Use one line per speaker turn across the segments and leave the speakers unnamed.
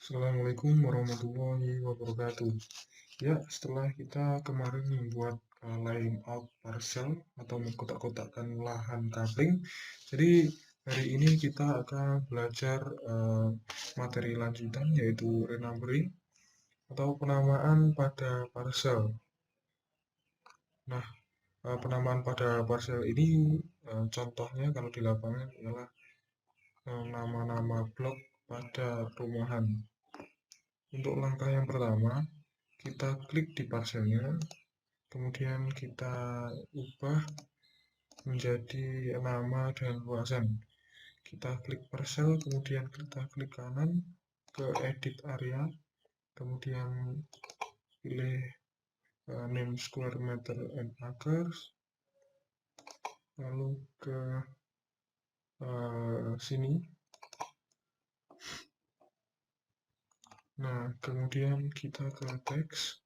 Assalamualaikum warahmatullahi wabarakatuh. Ya, setelah kita kemarin membuat layout parcel atau mengkotak-kotakkan lahan kapling, jadi hari ini kita akan belajar materi lanjutan yaitu renumbering atau penamaan pada parcel. Nah, penamaan pada parcel ini contohnya kalau di lapangan ialah nama-nama blok pada perumahan. Untuk langkah yang pertama, kita klik di parcelnya, kemudian kita ubah menjadi nama dan luasan. Kita klik parcel, kemudian kita klik kanan ke edit area, kemudian pilih name square meter and acres, lalu ke sini. Nah, kemudian kita ke teks.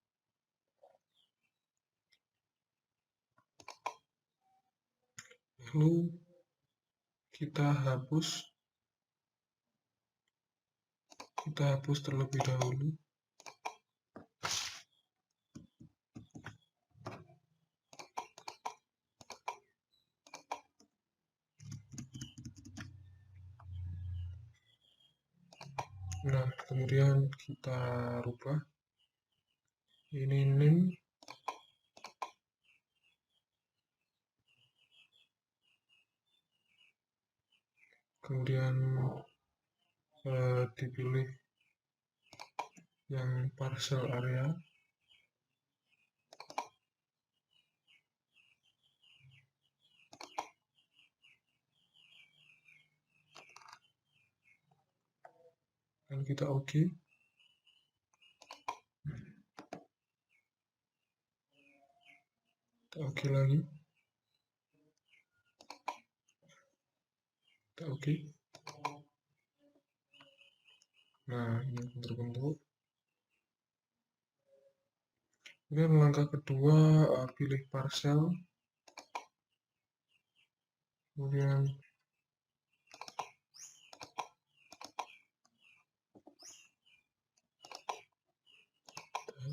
Lalu kita hapus terlebih dahulu. Nah, kemudian kita rubah ini name, kemudian dipilih yang parcel area, dan kita oke. Kita oke lagi, kita oke. Nah, ini terbentuk. Kemudian langkah kedua, pilih parcel, kemudian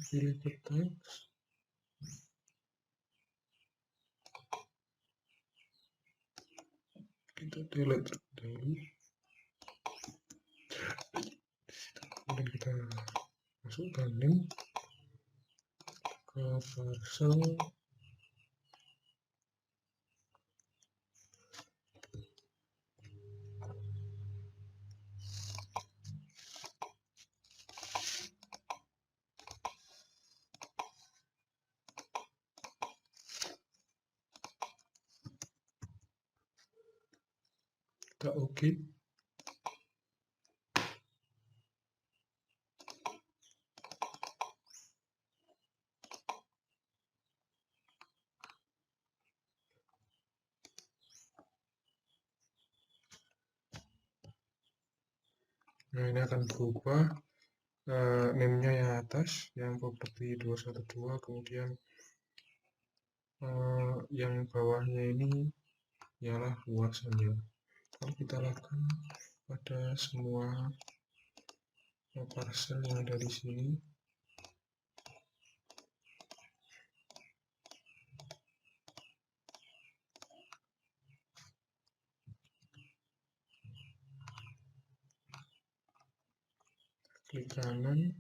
pilih ke teks, kita delete dulu, kemudian kita masukkan link ke parcel. Kita oke. Nah, ini akan berubah name-nya yang atas, yang properti 212, kemudian yang bawahnya ini ialah luasannya. Kalau kita lakukan pada semua parcel yang ada di sini, klik kanan,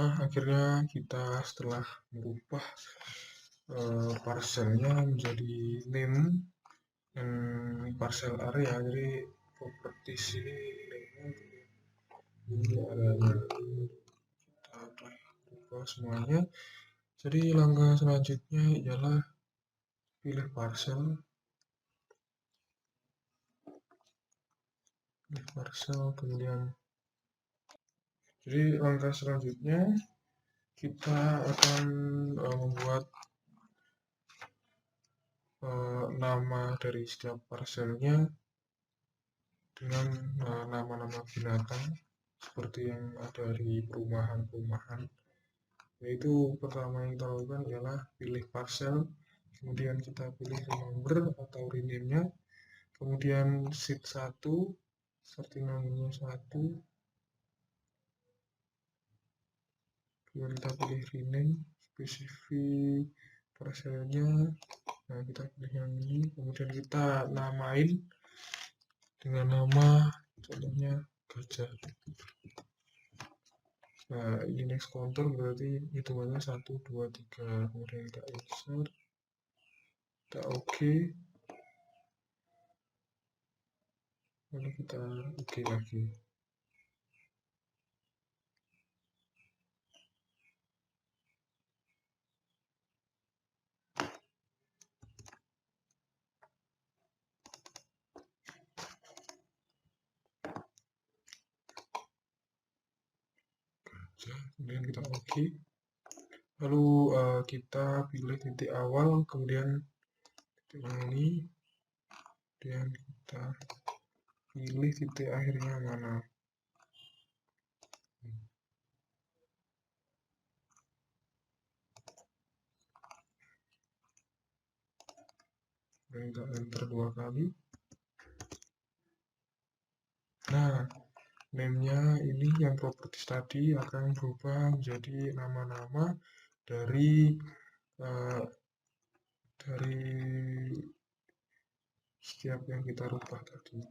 Nah, akhirnya kita setelah merubah parcelnya menjadi name dan parcel area, jadi properties ini ini adanya kita ubah semuanya. Jadi langkah selanjutnya ialah pilih parcel, kemudian jadi langkah selanjutnya kita akan membuat nama dari setiap parcelnya dengan nama-nama binatang seperti yang ada di perumahan-perumahan. Yaitu pertama yang kita lakukan ialah pilih parcel, kemudian kita pilih remember atau rename-nya, kemudian sheet 1, starting number 1, kemudian kita pilih rename, spesifik parcelnya, nah kita pilih yang ini, kemudian kita namain dengan nama contohnya gajah. Nah ini next counter berarti hitungannya 1, 2, 3, kemudian kita insert, kita OK, lalu kita OK lagi. Kemudian kita OK, lalu kita pilih titik awal, kemudian titik ini, kemudian kita pilih titik akhirnya mana. Kemudian kita enter 2 kali. Nah, name-nya ini yang properties tadi akan berubah menjadi nama-nama dari setiap yang kita rubah tadi.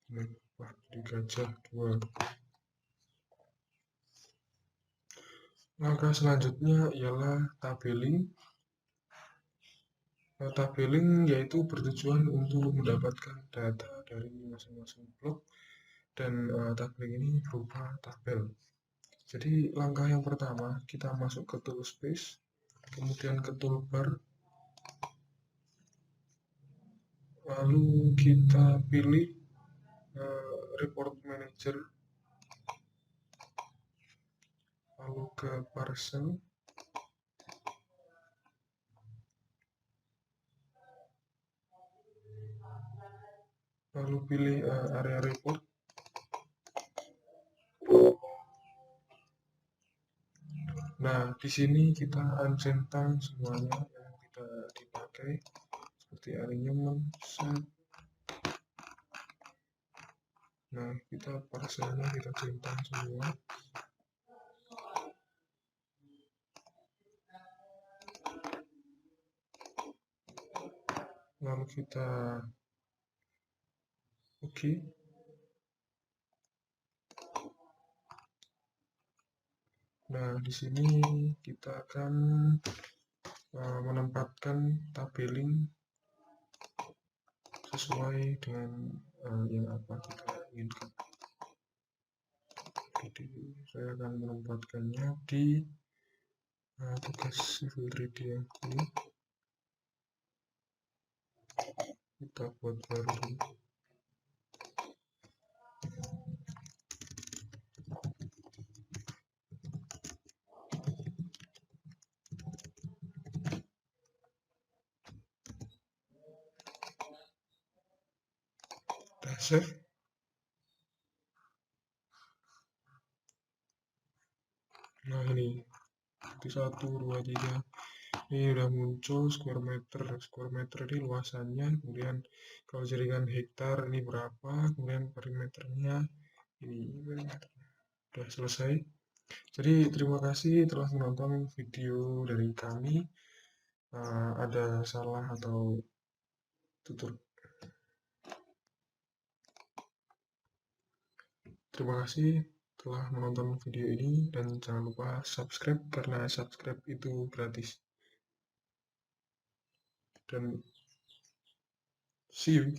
Ini rubah jadi gajah 2. Langkah selanjutnya ialah tabeling. Tabeling yaitu bertujuan untuk mendapatkan data dari masing-masing blok, dan tabeling ini berupa tabel. Jadi langkah yang pertama kita masuk ke tool space, kemudian ke toolbar, lalu kita pilih report manager, lalu ke parcel, lalu pilih area report. Nah, di sini kita uncentang semuanya yang tidak dipakai seperti alignment, set. Nah, kita parcelnya kita centang semua. Lalu kita OK. Nah, di sini kita akan menempatkan tabeling sesuai dengan yang apa kita inginkan. Jadi saya akan menempatkannya di tugas civil 3D yang ini. Kita buat baru dulu. Save. Nah ini di 1, 2, 3 ini udah muncul square meter ini luasannya, kemudian kalau jadikan hektar ini berapa, kemudian perimeternya ini udah selesai. Jadi terima kasih telah menonton video dari kami. Ada salah atau tutur. Terima kasih telah menonton video ini, dan jangan lupa subscribe karena subscribe itu gratis. Dan see you.